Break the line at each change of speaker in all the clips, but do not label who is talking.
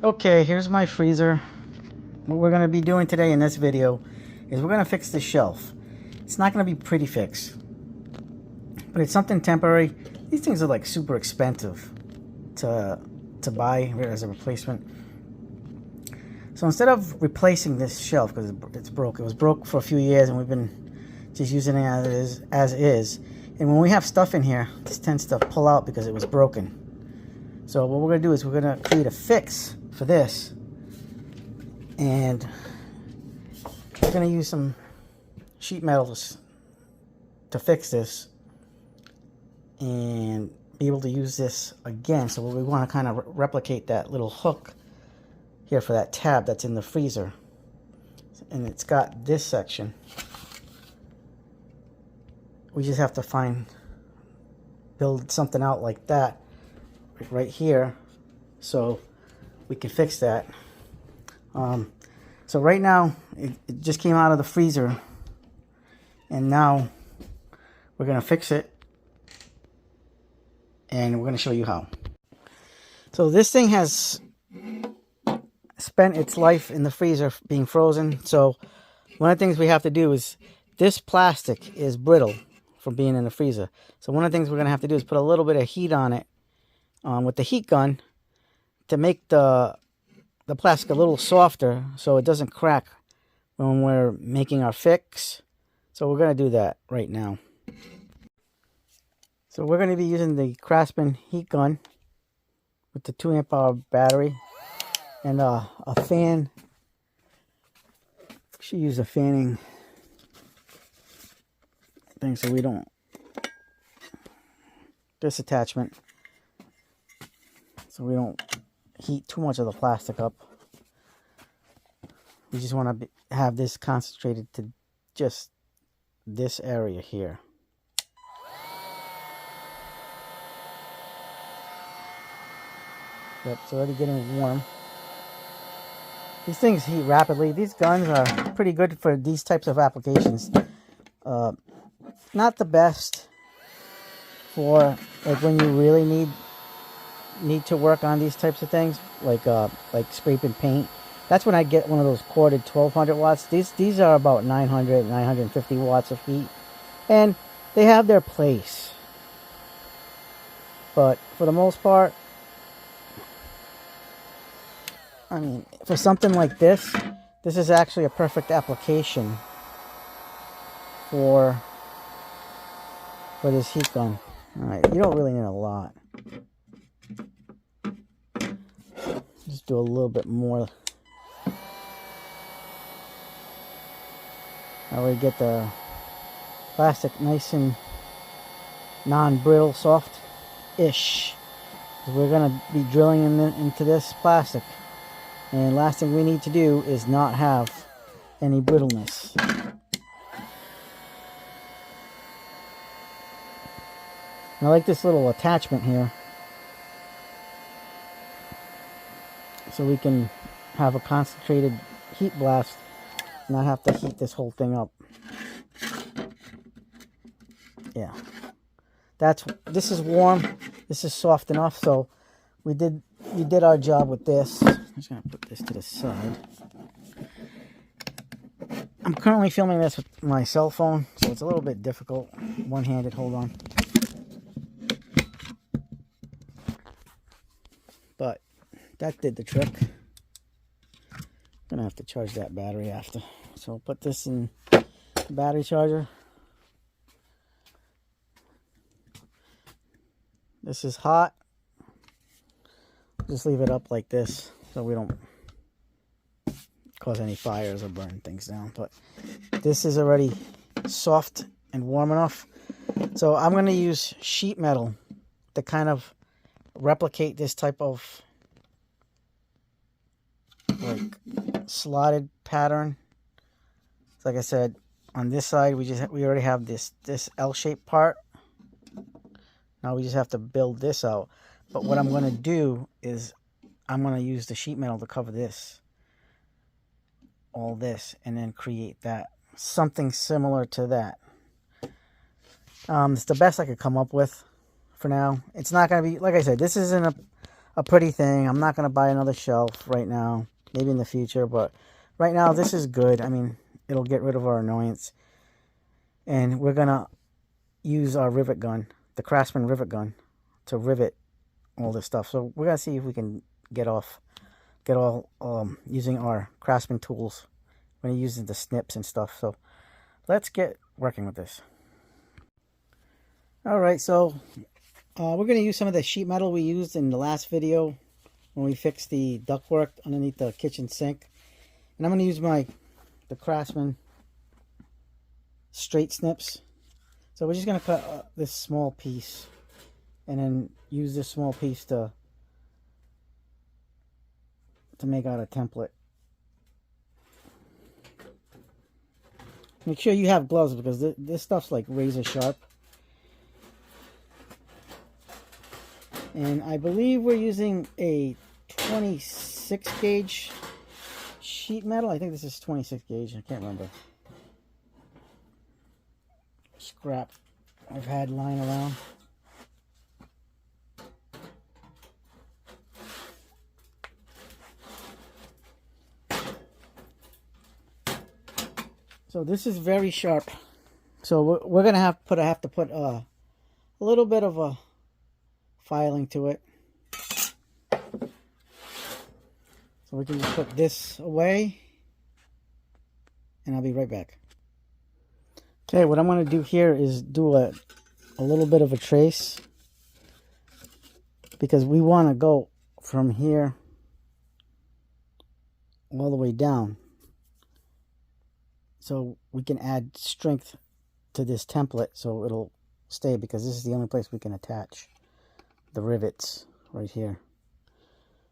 Okay, here's my freezer. What we're going to be doing today in this video is we're going to fix the shelf. It's not going to be pretty fix, but it's something temporary. These things are like super expensive to buy as a replacement. So instead of replacing this shelf because it's broke, it was broke for a few years and we've been just using it as is. And when we have stuff in here, this tends to pull out because it was broken. So what we're going to do is we're going to create a fix for this, and we're going to use some sheet metal to fix this and be able to use this again. So we want to kind of replicate that little hook here for that tab that's in the freezer, and it's got this section. We just have to build something out like that right here so we can fix that. So right now it just came out of the freezer, and now we're going to fix it, and we're going to show you how. So this thing has spent its life in the freezer being frozen. So one of the things we have to do is, this plastic is brittle from being in the freezer. So one of the things we're going to have to do is put a little bit of heat on it with the heat gun to make the plastic a little softer so it doesn't crack when we're making our fix. So we're going to do that right now. So we're going to be using the Craftsman heat gun with the 2 amp-hour battery and a fan. We should use a fanning thing so we don't, this attachment, so we don't heat too much of the plastic up. We just want to have this concentrated to just this area here. Yep, it's already getting warm. These things heat rapidly. These guns are pretty good for these types of applications. Not the best for like when you really need to work on these types of things, like scraping paint. That's when I get one of those corded 1200 watts. These are about 950 watts of heat, and they have their place. But for the most part, I mean, for something like this is actually a perfect application for this heat gun. Alright, you don't really need a lot. Just do a little bit more. That way we get the plastic nice and non-brittle, soft-ish. We're going to be drilling into this plastic. And last thing we need to do is not have any brittleness. And I like this little attachment here, so we can have a concentrated heat blast, not have to heat this whole thing up. Yeah, this is warm, this is soft enough, so we did our job with this. I'm just gonna put this to the side. I'm currently filming this with my cell phone, so it's a little bit difficult, one-handed. Hold on. But that did the trick. I'm gonna have to charge that battery after, so I'll put this in the battery charger. This is hot. Just leave it up like this so we don't cause any fires or burn things down. But this is already soft and warm enough, so I'm going to use sheet metal to kind of replicate this type of like slotted pattern. So like I said, on this side we already have this L-shaped part. Now we just have to build this out. But what I'm going to do is I'm going to use the sheet metal to cover this, all this, and then create that, something similar to that. It's the best I could come up with for now. It's not going to be, like I said, this isn't a pretty thing. I'm not going to buy another shelf right now. Maybe in the future, but right now this is good. I mean, it'll get rid of our annoyance. And we're going to use our rivet gun, the Craftsman rivet gun, to rivet all this stuff. So we're going to see if we can get all using our Craftsman tools. We're going to use the snips and stuff. So let's get working with this. All right, so we're going to use some of the sheet metal we used in the last video when we fixed the ductwork underneath the kitchen sink. And I'm going to use the Craftsman straight snips. So we're just going to cut this small piece and then use this small piece to make out a template. Make sure you have gloves because this stuff's like razor sharp. And I believe we're using a 26 gauge sheet metal. I think this is 26 gauge. I can't remember. Scrap I've had lying around. So this is very sharp. So we're gonna have to put a little bit of a filing to it. So we can just put this away and I'll be right back. Okay, what I'm going to do here is do a little bit of a trace because we want to go from here all the way down so we can add strength to this template so it'll stay, because this is the only place we can attach the rivets right here.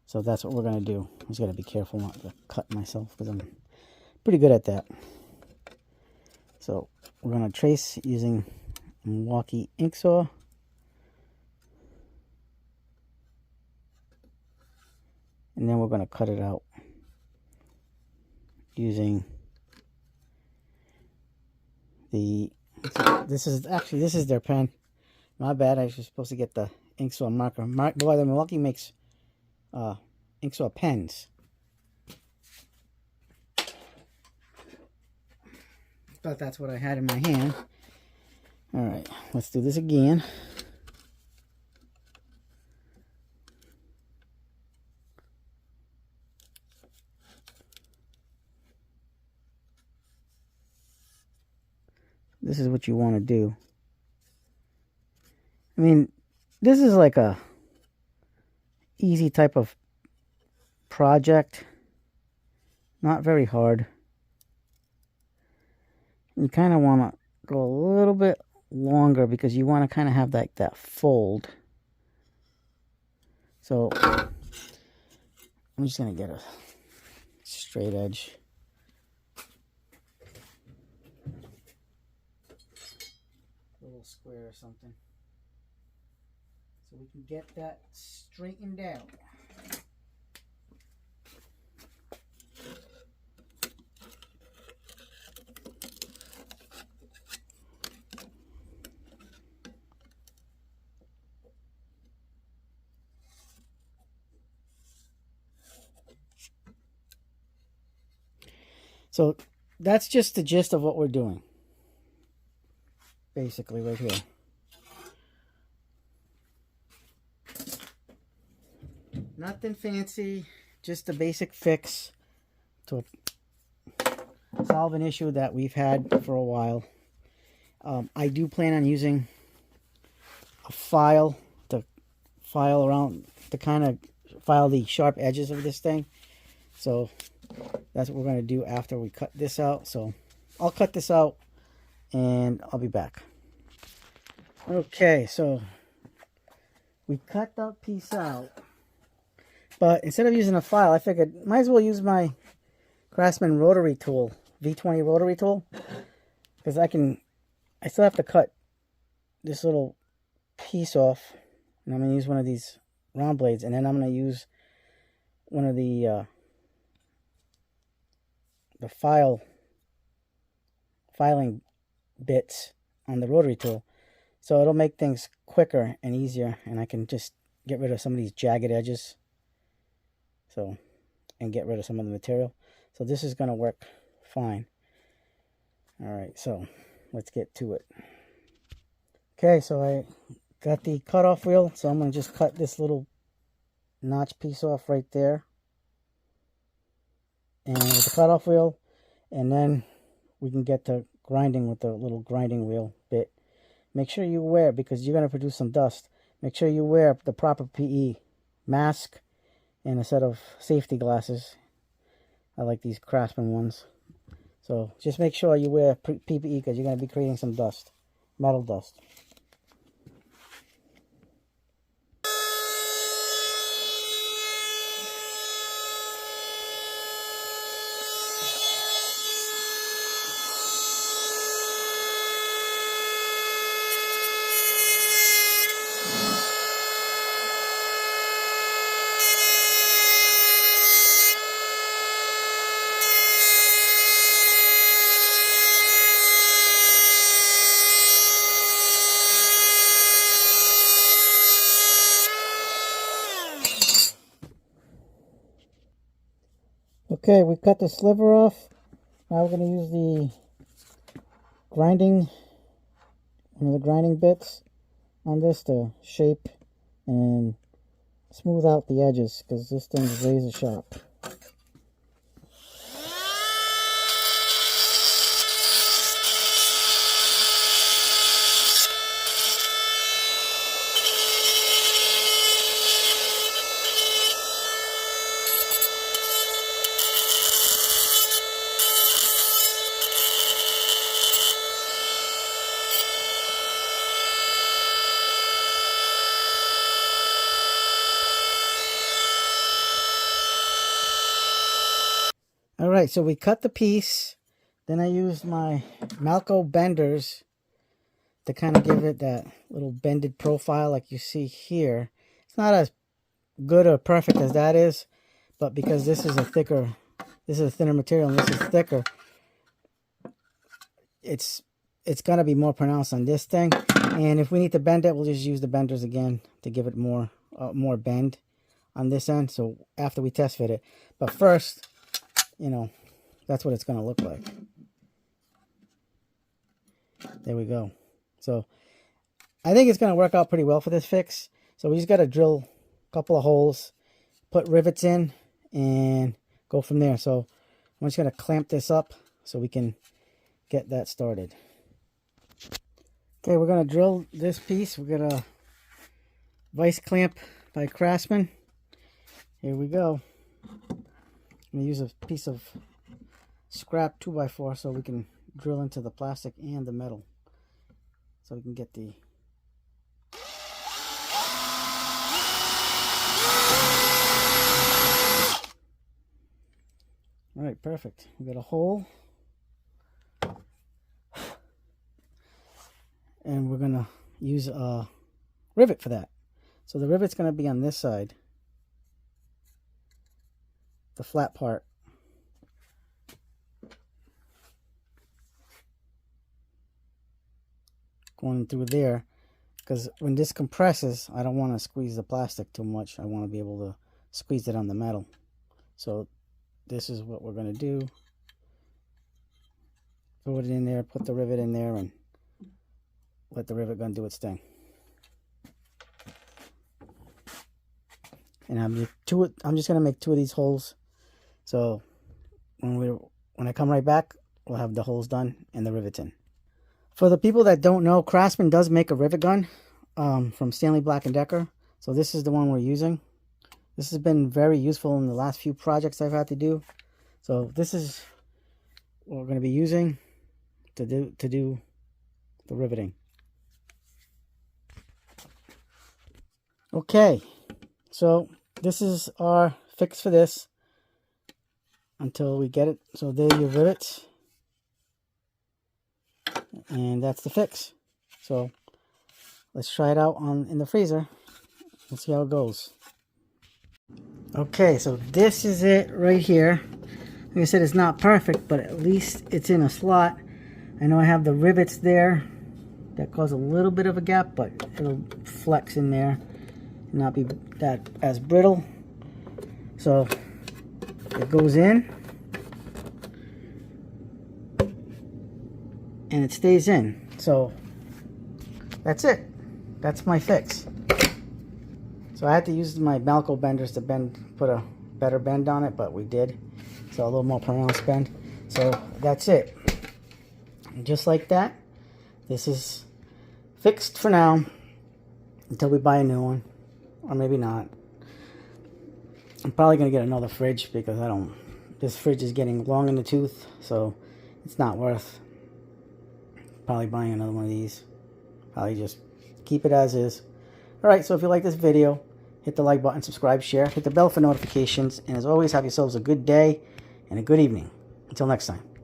So that's what we're going to do. I just got to be careful not to cut myself because I'm pretty good at that. So we're going to trace using Milwaukee ink saw. And then we're going to cut it out using this is their pen. My bad, I was supposed to get the ink saw marker. Boy, the Milwaukee makes ink saw pens. But that's what I had in my hand. Alright, let's do this again. This is what you want to do. I mean, this is like a easy type of project. Not very hard. You kind of want to go a little bit longer because you want to kind of have that fold. So I'm just going to get a straight edge. A little square or something. So we can get that straightened out. So that's just the gist of what we're doing. Basically right here. Nothing fancy, just a basic fix to solve an issue that we've had for a while. I do plan on using a file to file around, to kind of file the sharp edges of this thing. So that's what we're going to do after we cut this out. So I'll cut this out and I'll be back. Okay, so we cut that piece out. But instead of using a file, I figured might as well use my Craftsman rotary tool, V20 rotary tool. Because I still have to cut this little piece off. And I'm going to use one of these round blades. And then I'm going to use one of the filing bits on the rotary tool. So it'll make things quicker and easier, and I can just get rid of some of these jagged edges. So, and get rid of some of the material. So this is going to work fine. All right, so let's get to it. Okay, so I got the cutoff wheel, so I'm going to just cut this little notch piece off right there. And with the cutoff wheel, and then we can get to grinding with the little grinding wheel bit. Make sure you wear, because you're going to produce some dust, make sure you wear the proper PE mask and a set of safety glasses. I like these Craftsman ones. So just make sure you wear PPE, because you're going to be creating some dust, metal dust. Okay, we cut the sliver off. Now we're going to use the grinding, one of the grinding bits on this to shape and smooth out the edges, because this thing's razor sharp. Alright, so we cut the piece. Then I used my Malco benders to kind of give it that little bended profile like you see here. It's not as good or perfect as that is, but because this is a thinner material and this is thicker, it's going to be more pronounced on this thing. And if we need to bend it, we'll just use the benders again to give it more bend on this end. So after we test fit it, but first, you know, that's what it's going to look like. There we go. So I think it's going to work out pretty well for this fix. So we just got to drill a couple of holes, put rivets in, and go from there. So I'm just going to clamp this up so we can get that started. Okay, we're going to drill this piece. We're going to vice clamp by Craftsman. Here we go. I'm going to use a piece of scrap 2x4 so we can drill into the plastic and the metal, so we can get the all right, perfect. We got a hole, and we're gonna use a rivet for that. So the rivet's gonna be on this side, the flat part. Going through there, because when this compresses, I don't want to squeeze the plastic too much. I want to be able to squeeze it on the metal. So this is what we're going to do. Throw it in there, put the rivet in there, and let the rivet gun do its thing. And I'm just going to make 2 of these holes. So when I come right back, we'll have the holes done and the rivets in. For the people that don't know, Craftsman does make a rivet gun from Stanley Black & Decker. So this is the one we're using. This has been very useful in the last few projects I've had to do. So this is what we're going to be using to do the riveting. Okay, so this is our fix for this until we get it. So there are your rivets. And that's the fix. So let's try it out in the freezer and see how it goes. Okay, so this is it right here. Like I said, it's not perfect, but at least it's in a slot. I know I have the rivets there that cause a little bit of a gap, but it'll flex in there. not be that as brittle. So it goes in and it stays in. So that's it. That's my fix. So I had to use my Malco benders to put a better bend on it, but we did. So a little more pronounced bend. So that's it. And just like that, this is fixed for now until we buy a new one, or maybe not. I'm probably gonna get another fridge because this fridge is getting long in the tooth, so it's not worth probably buying another one of these. Probably just keep it as is. Alright, so if you like this video, hit the like button, subscribe, share, hit the bell for notifications, and as always, have yourselves a good day and a good evening. Until next time.